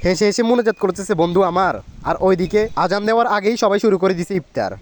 হেসে হেসে মোনাজাত করতেছে বন্ধু আমার, আর ওইদিকে আজান দেওয়ার আগেই সবাই শুরু করে দিছে ইফতার।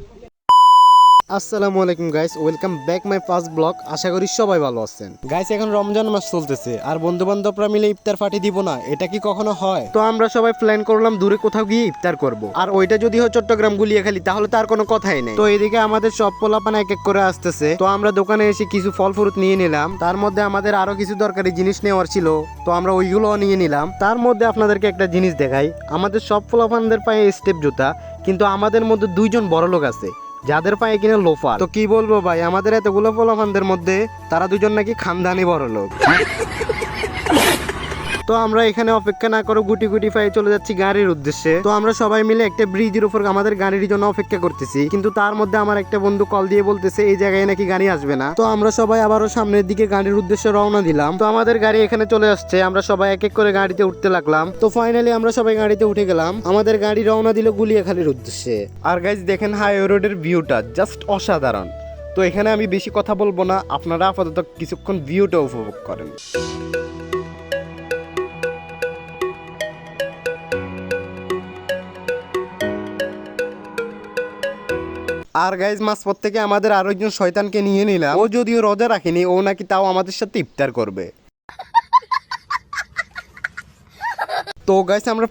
আসসালামু আলাইকুম guys, welcome back my first blog. আশা করি সবাই ভালো আছেন গাইস। এখন রমজান মাস চলতেছে আর বন্ধু বান্ধবরা মিলে ইফতার পার্টি দিব না, এটা কি কখনো হয়? তো আমরা সবাই প্ল্যান করলাম দূরে কোথাও গিয়ে ইফতার করব, আর ওইটা যদি হয় চট্টগ্রাম গুলিয়াখালী, তাহলে তার কোনো কথাই নেই। তো এদিকে আমাদের সব পোলাপান এক এক করে আসতেছে, তো আমরা দোকানে এসে কিছু ফল ফ্রুট নিয়ে নিলাম। তার মধ্যে আমাদের আরো কিছু দরকারি জিনিস নেওয়ার ছিল, তো আমরা ওইগুলো নিয়ে নিলাম। তার মধ্যে আপনাদেরকে একটা জিনিস দেখাই, আমাদের সব পোলাপানদের পায়ে স্টেপ জুতা, কিন্তু আমাদের মধ্যে দুইজন বড় লোক আছে যাদের পায়ে কিনা লোফার। তো কি বলবো ভাই, আমাদের এতগুলো পোলাপানদের মধ্যে তারা দুজন নাকি খানদানি বড় লোক। তো আমরা এখানে অপেক্ষা না করে গুটি গুটি পায়ে চলে যাচ্ছি গাড়ির উদ্দেশ্যে। তো আমরা সবাই মিলে একটা ব্রিজের উপর আমাদের গাড়ির জন্য অপেক্ষা করতেছি, কিন্তু তার মধ্যে আমার একটা বন্ধু কল দিয়ে বলতেছে এই জায়গায় নাকি গাড়ি আসবে না। তো আমরা সবাই আবারও সামনের দিকে গাড়ির উদ্দেশ্যে রওনা দিলাম। তো আমাদের গাড়ি এখানে চলে আসছে, আমরা সবাই এক এক করে গাড়িতে উঠতে লাগলাম। তো ফাইনালি আমরা সবাই গাড়িতে উঠে গেলাম, আমাদের গাড়ি রওনা দিল গুলিয়াখালীর উদ্দেশ্যে। আর গাইজ দেখেন হাইওয়ে রোডের ভিউটা জাস্ট অসাধারণ। তো এখানে আমি বেশি কথা বলবো না, আপনারা আপাতত কিছুক্ষণ ভিউটা উপভোগ করেন। আর গাইজ মাঝপথ থেকে আমাদের আরো একজন শয়তানকে নিয়ে নিলাম। ও যদিও রোজা রাখেনি, ও নাকি তাও আমাদের সাথে ইফতার করবে। তো গাইজ আমরা